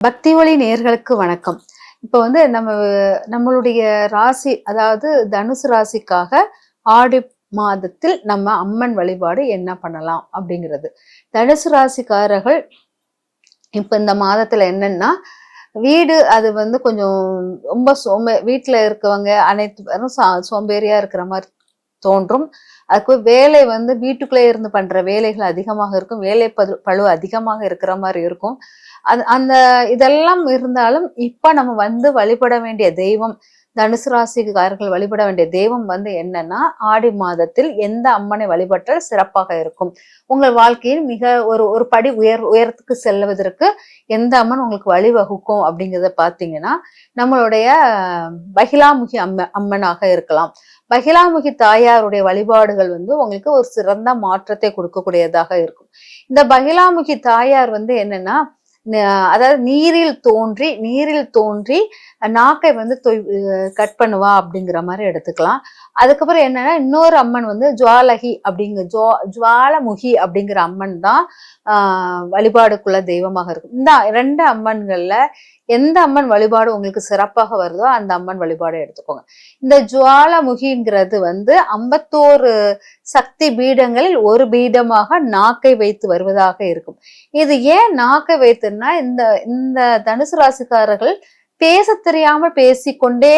பக்தி ஒளி நேயர்களுக்கு வணக்கம். இப்போ வந்து நம்மளுடைய ராசி, அதாவது தனுசு ராசிக்காக ஆடி மாதத்தில் நம்ம அம்மன் வழிபாடு என்ன பண்ணலாம் அப்படிங்கிறது. தனுசு ராசிக்காரர்கள் இப்ப இந்த மாதத்துல என்னன்னா, வீடு அது வந்து கொஞ்சம் ரொம்ப வீட்டுல இருக்கவங்க அனைத்து பேரும் சோம்பேறியா இருக்கிற மாதிரி தோன்றும். அதுக்கு வேலை வந்து வீட்டுக்குள்ளே இருந்து பண்ற வேலைகள் அதிகமாக இருக்கும். வேலை பளு அதிகமாக இருக்கிற மாதிரி இருக்கும். அந்த இதெல்லாம் இருந்தாலும் இப்ப நம்ம வந்து வழிபட வேண்டிய தெய்வம், தனுசு ராசிக்காரர்கள் வழிபட வேண்டிய தெய்வம் வந்து என்னன்னா, ஆடி மாதத்தில் எந்த அம்மனை வழிபட்டால் சிறப்பாக இருக்கும், உங்கள் வாழ்க்கையில் மிக ஒரு ஒரு படி உயரத்துக்கு செல்வதற்கு எந்த அம்மன் உங்களுக்கு வழிவகுக்கும் அப்படிங்கிறத பார்த்தீங்கன்னா, நம்மளுடைய பகிலாமுகி அம்மனாக இருக்கலாம். பகிலாமுகி தாயாருடைய வழிபாடுகள் வந்து உங்களுக்கு ஒரு சிறந்த மாற்றத்தை கொடுக்கக்கூடியதாக இருக்கும். இந்த பகிலாமுகி தாயார் வந்து என்னன்னா, அதாவது நீரில் தோன்றி நாக்கை வந்து கட் பண்ணுவா அப்படிங்கிற மாதிரி எடுத்துக்கலாம். அதுக்கப்புறம் என்னன்னா, இன்னொரு அம்மன் வந்து ஜுவாலமுகி அப்படிங்கிற அம்மன் தான் வழிபாடுக்குள்ள தெய்வமாக இருக்கும். இந்த 2 அம்மன்கள்ல எந்த அம்மன் வழிபாடு உங்களுக்கு சிறப்பாக வருதோ அந்த அம்மன் வழிபாடு எடுத்துக்கோங்க. இந்த ஜுவாலமுகிங்கிறது வந்து 51 சக்தி பீடங்களில் ஒரு பீடமாக நாக்கை வைத்து வருவதாக இருக்கும். இது ஏன் நாக்கை வைத்துன்னா, இந்த இந்த தனுசு ராசிக்காரர்கள் பேச தெரியாமல் பேசிக்கொண்டே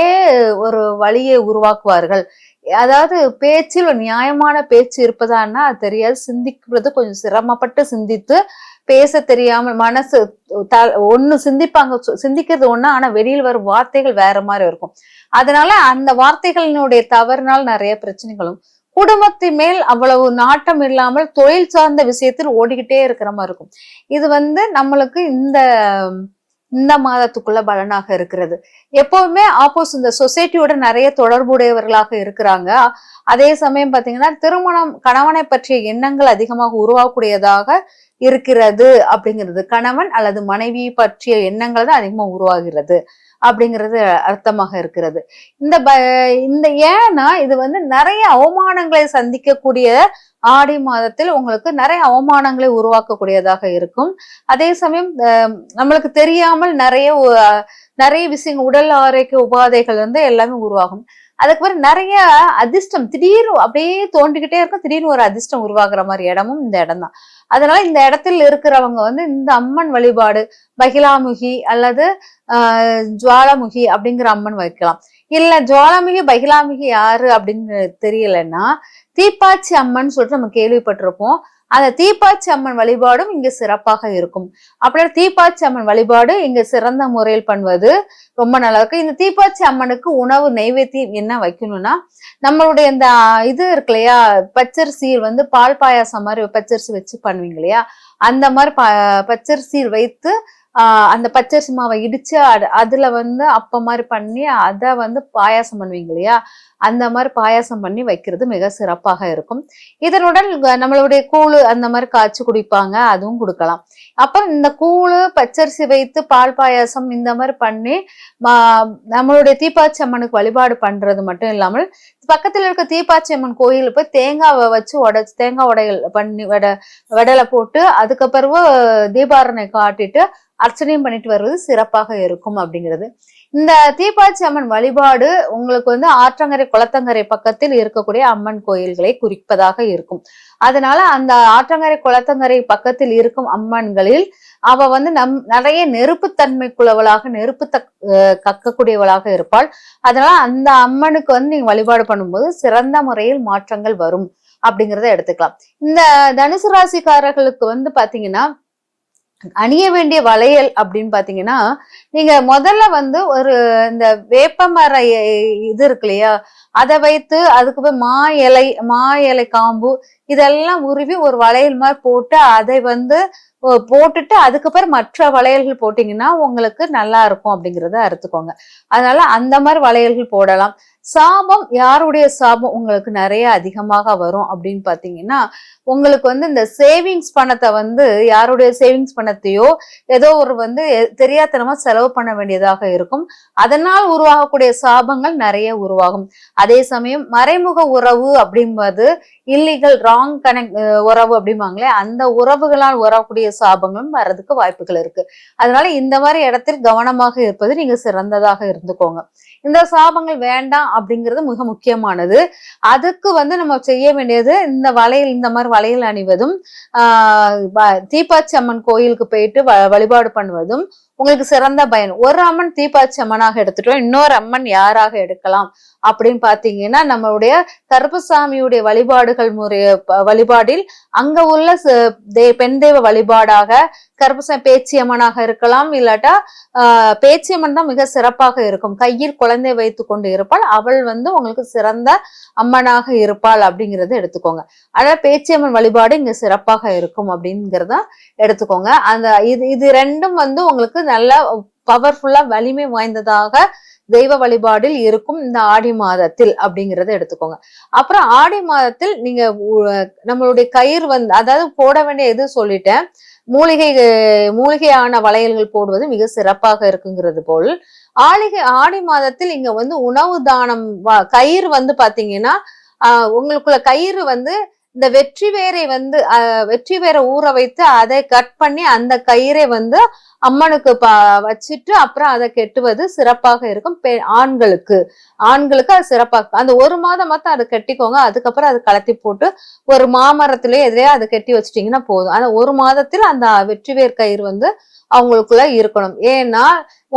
ஒரு வழியை உருவாக்குவார்கள். அதாவது பேச்சில் ஒரு நியாயமான பேச்சு இருப்பதான்னா அது தெரியாது. சிந்திக்கிறது கொஞ்சம் சிரமப்பட்டு சிந்தித்து, பேச தெரியாமல் மனசு ஒண்ணு சிந்திக்கிறது ஒண்ணு, ஆனா வெளியில் வரும் வார்த்தைகள் வேற மாதிரி இருக்கும். அதனால அந்த வார்த்தைகளினுடைய தவறுனால் நிறைய பிரச்சனைகளும், குடும்பத்தின் மேல் அவ்வளவு நாட்டம் இல்லாமல் தொழில் சார்ந்த விஷயத்தில் ஓடிக்கிட்டே இருக்கிற மாதிரி இருக்கும். இது வந்து நம்மளுக்கு இந்த மாதத்துக்குள்ள பலனாக இருக்கிறது. எப்பவுமே இந்த சொசைட்டியோட நிறைய தொடர்புடையவர்களாக இருக்கிறாங்க. அதே சமயம் பாத்தீங்கன்னா, திருமணம், கணவனை பற்றிய எண்ணங்கள் அதிகமாக உருவாகக்கூடியதாக இருக்கிறது அப்படிங்கிறது. கணவன் அல்லது மனைவி பற்றிய எண்ணங்கள் தான் அதிகமாக உருவாகிறது அப்படிங்கிறது அர்த்தமாக இருக்கிறது. இந்த ஏன்னா இது வந்து நிறைய அவமானங்களை சந்திக்கக்கூடிய ஆடி மாதத்தில் உங்களுக்கு நிறைய அவமானங்களை உருவாக்கக்கூடியதாக இருக்கும். அதே சமயம் நம்மளுக்கு தெரியாமல் நிறைய விஷயங்கள், உடல் ஆரோக்கிய உபாதைகள் வந்து எல்லாமே உருவாகும். அதுக்கப்புறம் நிறைய அதிர்ஷ்டம் திடீர்னு அப்படியே தோண்டிக்கிட்டே இருக்கும். திடீர்னு ஒரு அதிர்ஷ்டம் உருவாக்குற மாதிரி இடமும் இந்த இடம் தான். அதனால இந்த இடத்துல இருக்கிறவங்க வந்து இந்த அம்மன் வழிபாடு, பகிலாமுகி அல்லது ஜுவாலமுகி அப்படிங்கிற அம்மன் வைக்கலாம். இல்ல ஜுவாலாமுகி பகிலாமுகி யாரு அப்படின்னு தெரியலன்னா, தீப்பாச்சி அம்மன் சொல்லிட்டு நம்ம கேள்விப்பட்டிருப்போம். அந்த தீப்பாச்சி அம்மன் வழிபாடும் இங்க சிறப்பாக இருக்கும். அப்படின்னா தீப்பாச்சி அம்மன் வழிபாடு இங்க சிறந்த முறையில் பண்ணுவது ரொம்ப நல்லா இருக்கு. இந்த தீப்பாச்சி அம்மனுக்கு உணவு நைவேத்தியம் என்ன வைக்கணும்னா, நம்மளுடைய இந்த இது இருக்கு இல்லையா, பச்சரிசியில் வந்து பால் பாயாசம் மாதிரி பச்சரிசி வச்சு பண்ணுவீங்க இல்லையா, அந்த மாதிரி பச்சரிசியில் வைத்து அந்த பச்சரிசி மாவை இடிச்சு அதுல வந்து அப்ப மாதிரி பண்ணி அதை வந்து பாயாசம் பண்ணுவீங்க இல்லையா, அந்த மாதிரி பாயாசம் பண்ணி வைக்கிறது மிக சிறப்பாக இருக்கும். இதனுடன் நம்மளுடைய கூழு அந்த மாதிரி காய்ச்சி குடிப்பாங்க, அதுவும் கொடுக்கலாம். அப்புறம் இந்த கூழு பச்சரிசி வைத்து பால் பாயாசம் இந்த மாதிரி பண்ணி நம்மளுடைய தீப்பாச்சி அம்மனுக்கு வழிபாடு பண்றது மட்டும் இல்லாமல், பக்கத்துல இருக்க தீப்பாச்சி அம்மன் கோயிலுக்கு போய் தேங்காவை வச்சு தேங்காய் உடைகள் பண்ணி வெடலை போட்டு அதுக்கப்புறம் தீபாரணை காட்டிட்டு அர்ச்சனையும் பண்ணிட்டு வருவது சிறப்பாக இருக்கும் அப்படிங்கிறது. இந்த தீப்பாச்சி அம்மன் வழிபாடு உங்களுக்கு வந்து ஆற்றங்கரை குளத்தங்கரை பக்கத்தில் இருக்கக்கூடிய அம்மன் கோயில்களை குறிப்பதாக இருக்கும். அதனால அந்த ஆற்றங்கரை குளத்தங்கரை பக்கத்தில் இருக்கும் அம்மன்களில் அவ வந்து நிறைய நெருப்புத்தன்மைக்குள்ளவளாக, கக்கக்கூடியவளாக இருப்பாள். அதனால அந்த அம்மனுக்கு வந்து நீங்க வழிபாடு பண்ணும்போது சிறந்த முறையில் மாற்றங்கள் வரும் அப்படிங்கிறத எடுத்துக்கலாம். இந்த தனுசு ராசிக்காரர்களுக்கு வந்து பாத்தீங்கன்னா, அணிய வேண்டிய வளையல் அப்படின்னு பாத்தீங்கன்னா, நீங்க முதல்ல வந்து இந்த வேப்பமர இது இருக்கு இல்லையா, அதை வைத்து அதுக்கு போய் மா இலை காம்பு இதெல்லாம் உருவி ஒரு வளையல் மாதிரி போட்டு அதை வந்து போட்டுட்டு அதுக்கப்புறம் மற்ற வளையல்கள் போட்டீங்கன்னா உங்களுக்கு நல்லா இருக்கும் அப்படிங்கிறத அறுத்துக்கோங்க. அதனால அந்த மாதிரி வளையல்கள் போடலாம். சாபம், யாருடைய சாபம் உங்களுக்கு நிறைய அதிகமாக வரும் அப்படின்னு பாத்தீங்கன்னா, உங்களுக்கு வந்து இந்த சேவிங்ஸ் பணத்தை வந்து யாருடைய சேவிங்ஸ் பணத்தையோ ஏதோ ஒரு வந்து தெரியாத்தனமா செலவு பண்ண வேண்டியதாக இருக்கும். அதனால் உருவாகக்கூடிய சாபங்கள் நிறைய உருவாகும். அதே சமயம் மறைமுக உறவு அப்படின்பது இல்லீகல் ராங் கனெக்ட் உறவு அப்படிம்பாங்களே, அந்த உறவுகளால் வரக்கூடிய சாபங்களும் வர்றதுக்கு வாய்ப்புகள் இருக்கு. அதனால இந்த மாதிரி இடத்தில் கவனமாக இருப்பது நீங்க சிறந்ததாக இருந்துக்கோங்க. இந்த சாபங்கள் வேண்டாம் அப்படிங்கிறது மிக முக்கியமானது. அதுக்கு வந்து நம்ம செய்ய வேண்டியது இந்த வளையல், இந்த மாதிரி வளையல் அணிவதும் தீப்பாச்சி அம்மன் கோயிலுக்கு போயிட்டு வழிபாடு பண்ணுவதும் உங்களுக்கு சிறந்த பயன். ஒரு அம்மன் தீப்பாச்சி அம்மனாக எடுத்துட்டோம், இன்னொரு அம்மன் யாராக எடுக்கலாம் அப்படின்னு பாத்தீங்கன்னா, நம்மளுடைய கருப்பசாமியுடைய வழிபாடுகள் வழிபாடில் அங்க உள்ள பெண் தெய்வ வழிபாடாக கருப்பசாமி பேச்சியம்மனாக இருக்கலாம். இல்லாட்டா பேச்சியம்மன் தான் மிக சிறப்பாக இருக்கும். கையில் குழந்தை வைத்து கொண்டு இருப்பாள், அவள் வந்து உங்களுக்கு சிறந்த அம்மனாக இருப்பாள் அப்படிங்கறத எடுத்துக்கோங்க. அதனால பேச்சியம்மன் வழிபாடு இங்க சிறப்பாக இருக்கும் அப்படிங்கிறத எடுத்துக்கோங்க. அந்த இது ரெண்டும் வந்து உங்களுக்கு நல்ல பவர்ஃபுல்லா வலிமை வாய்ந்ததாக தெய்வ வழிபாடில் இருக்கும் இந்த ஆடி மாதத்தில் அப்படிங்கறத எடுத்துக்கோங்க. அப்புறம் ஆடி மாதத்தில் நீங்க நம்மளுடைய கயிறு வந்து, அதாவது போட வேண்டிய எது சொல்லிட்டேன், மூலிகையான வளையல்கள் போடுவது மிக சிறப்பாக இருக்குங்கிறது போல் ஆடி மாதத்தில் இங்க வந்து உணவு தானம் கயிறு வந்து பாத்தீங்கன்னா, உங்களுக்குள்ள கயிறு வந்து இந்த வெற்றி வேரை ஊற வைத்து அதை கட் பண்ணி அந்த கயிறை வந்து அம்மனுக்கு வச்சுட்டு அப்புறம் அதை கெட்டுவது சிறப்பாக இருக்கும். ஆண்களுக்கு அது சிறப்பாக அந்த ஒரு மாதம் மட்டும் அதை கட்டிக்கோங்க. அதுக்கப்புறம் அதை கலத்தி போட்டு ஒரு மாமரத்திலேயே எதிரையா அதை கட்டி வச்சுட்டீங்கன்னா போதும். அந்த ஒரு மாதத்தில் அந்த வெற்றி வேர் கயிறு வந்து அவங்களுக்குள்ள இருக்கணும். ஏன்னா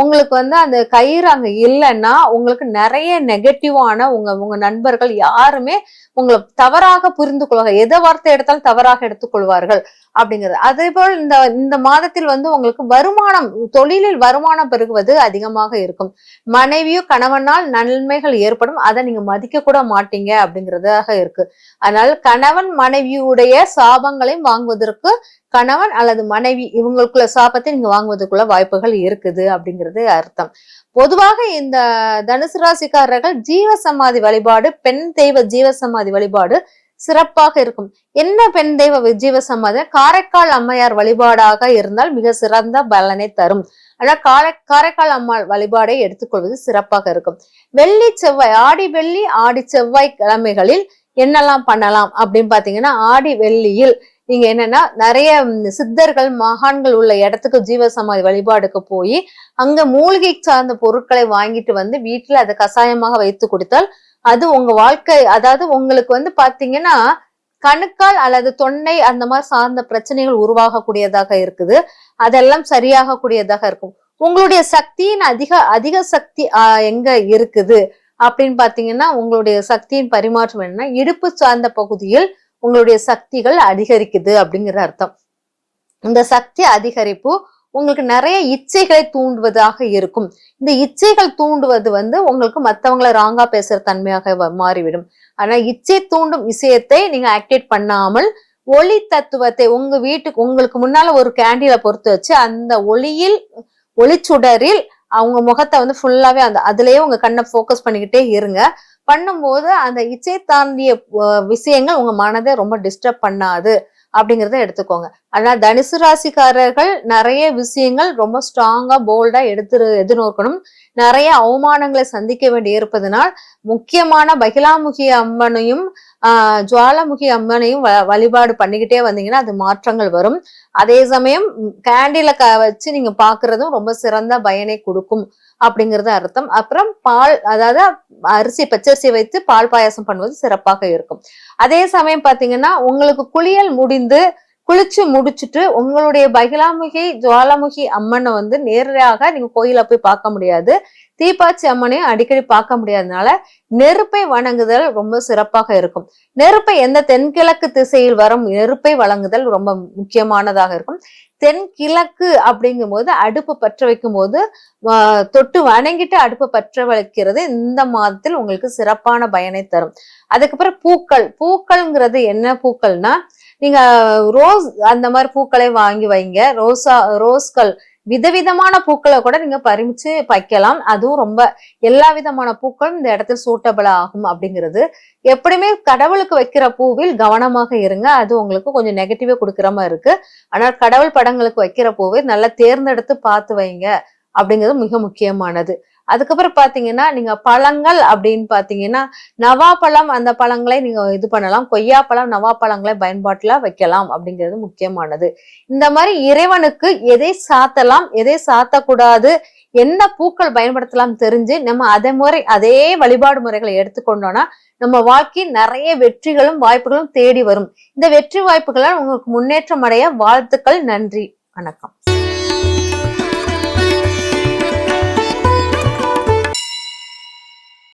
உங்களுக்கு வந்து அந்த கயிறு அங்க இல்லைன்னா உங்களுக்கு நிறைய நெகட்டிவான உங்க நண்பர்கள் யாருமே உங்களை தவறாக புரிந்து கொள்வார்கள். எதை வார்த்தை எடுத்தாலும் தவறாக எடுத்துக்கொள்வார்கள் அப்படிங்கிறது. அதே போல் இந்த மாதத்தில் வந்து உங்களுக்கு வருமானம், தொழிலில் வருமானம் பெருகுவது அதிகமாக இருக்கும். மனைவியோ கணவனால் நன்மைகள் ஏற்படும், அதை நீங்க மதிக்க கூட மாட்டீங்க அப்படிங்கிறதாக இருக்கு. அதனால கணவன் மனைவியுடைய சாபங்களையும் வாங்குவதற்கு கணவன் அல்லது மனைவி இவங்களுக்குள்ள சாபத்தை நீங்க வாங்குவதற்குள்ள வாய்ப்புகள் இருக்குது அப்படிங்கிறது அர்த்தம். பொதுவாக இந்த தனுசு ராசிக்காரர்கள் ஜீவசமாதி வழிபாடு, பெண் தெய்வ ஜீவசமாதி வழிபாடு சிறப்பாக இருக்கும். என்ன பெண் தெய்வ ஜீவசமாதி? காரைக்கால் அம்மையார் வழிபாடாக இருந்தால் மிக சிறந்த பலனை தரும். ஆனா காரைக்கால் அம்மாள் வழிபாடை எடுத்துக்கொள்வது சிறப்பாக இருக்கும். வெள்ளி செவ்வாய், ஆடி வெள்ளி ஆடி செவ்வாய் கிழமைகளில் என்னெல்லாம் பண்ணலாம் அப்படின்னு பாத்தீங்கன்னா, ஆடி வெள்ளியில் நீங்க என்னன்னா நிறைய சித்தர்கள் மகான்கள் உள்ள இடத்துக்கு ஜீவசமாதி வழிபாடுக்கு போய் அங்க மூலிகை சார்ந்த பொருட்களை வாங்கிட்டு வந்து வீட்டுல அதை கசாயமாக வைத்து கொடுத்தால் அது உங்க வாழ்க்கை, அதாவது உங்களுக்கு வந்து பாத்தீங்கன்னா கணுக்கால் அல்லது தொண்டை அந்த மாதிரி சார்ந்த பிரச்சனைகள் உருவாகக்கூடியதாக இருக்குது. அதெல்லாம் சரியாக கூடியதாக இருக்கும். உங்களுடைய சக்தியின் அதிக சக்தி எங்க இருக்குது அப்படின்னு பாத்தீங்கன்னா, உங்களுடைய சக்தியின் பரிமாற்றம் என்னன்னா இடுப்பு சார்ந்த பகுதியில் உங்களுடைய சக்திகள் அதிகரிக்குது அப்படிங்கிற அர்த்தம். இந்த சக்தி அதிகரிப்பு உங்களுக்கு நிறைய இச்சைகளை தூண்டுவதாக இருக்கும். இந்த இச்சைகள் தூண்டுவது வந்து உங்களுக்கு மற்றவங்களை ராங்கா பேசுற தன்மையாக மாறிவிடும். ஆனா இச்சை தூண்டும் விஷயத்தை நீங்க ஆக்டிவேட் பண்ணாமல் ஒளி தத்துவத்தை உங்க வீட்டுக்கு உங்களுக்கு முன்னால ஒரு கேண்டில பொறுத்து வச்சு அந்த ஒளிச்சுடரில் அவங்க முகத்தை வந்து ஃபுல்லாவே அதுலயே உங்க கண்ணை போக்கஸ் பண்ணிக்கிட்டே இருங்க. பண்ணும்போது அந்த இச்சை தாண்டிய விஷயங்கள் உங்க மனதை ரொம்ப டிஸ்டர்ப் பண்ணாது அப்படிங்கிறத எடுத்துக்கோங்க. ஆனா தனுசு ராசிக்காரர்கள் நிறைய விஷயங்கள் ரொம்ப ஸ்ட்ராங்கா போல்டா எதிர்நோக்கணும். நிறைய அவமானங்களை சந்திக்க வேண்டி இருப்பதனால் முக்கியமான பகிலாமுகி அம்மனையும் ஜுவாலாமுகி அம்மனையும் வழிபாடு பண்ணிக்கிட்டே வந்தீங்கன்னா அது மாற்றங்கள் வரும். அதே சமயம் கேண்டில வச்சு நீங்க பாக்குறதும் ரொம்ப சிறந்த பயனை கொடுக்கும் அப்படிங்கறது அர்த்தம். அப்புறம் பால், அதாவது அரிசி பச்சரிசி வைத்து பால் பாயாசம் பண்ணுவது சிறப்பாக இருக்கும். அதே சமயம் பாத்தீங்கன்னா உங்களுக்கு குளிச்சு முடிச்சுட்டு உங்களுடைய பகிலாமுகி ஜுவாலாமுகி அம்மனை வந்து நேரடியாக நீங்க கோயில போய் பார்க்க முடியாது, தீப்பாச்சி அம்மனையும் அடிக்கடி பார்க்க முடியாதனால நெருப்பை வணங்குதல் ரொம்ப சிறப்பாக இருக்கும். நெருப்பை எந்த தென்கிழக்கு திசையில் வரும் நெருப்பை வழங்குதல் ரொம்ப முக்கியமானதாக இருக்கும். தென்கிழக்கு அப்படிங்கும் போது அடுப்பு பற்ற வைக்கும் போது தொட்டு வணங்கிட்டு அடுப்பு பற்ற வைக்கிறது இந்த மாதத்தில் உங்களுக்கு சிறப்பான பயனை தரும். அதுக்கப்புறம் பூக்கள்ங்கிறது என்ன பூக்கள்னா, நீங்க ரோஸ் அந்த மாதிரி பூக்களை வாங்கி வைங்க. ரோஸ்கள் விதவிதமான பூக்களை கூட நீங்க பறிச்சு வைக்கலாம். அதுவும் ரொம்ப எல்லா விதமான பூக்களும் இந்த இடத்துல சூட்டபிள் ஆகும் அப்படிங்கிறது. எப்படியுமே கடவுளுக்கு வைக்கிற பூவில் கவனமாக இருங்க. அது உங்களுக்கு கொஞ்சம் நெகட்டிவா கொடுக்குற மாதிரி இருக்கு. ஆனால் கடவுள் படங்களுக்கு வைக்கிற பூவை நல்லா தேர்ந்தெடுத்து பார்த்து வைங்க அப்படிங்கிறது மிக முக்கியமானது. அதுக்கப்புறம் பாத்தீங்கன்னா நீங்க பழங்கள் அப்படின்னு பாத்தீங்கன்னா நவாப்பழம் அந்த பழங்களை நீங்க இது பண்ணலாம். கொய்யாப்பழம் நவாப்பழங்களை பயன்பாட்டுல வைக்கலாம் அப்படிங்கிறது முக்கியமானது. இந்த மாதிரி இறைவனுக்கு எதை சாத்தலாம் எதை சாத்தக்கூடாது என்ன பூக்கள் பயன்படுத்தலாம் தெரிஞ்சு நம்ம அதே வழிபாடு முறைகளை எடுத்துக்கொண்டோம்னா நம்ம வாழ்க்கையில் நிறைய வெற்றிகளும் வாய்ப்புகளும் தேடி வரும். இந்த வெற்றி வாய்ப்புகளால் உங்களுக்கு முன்னேற்றம் அடைய வாழ்த்துக்கள். நன்றி, வணக்கம்.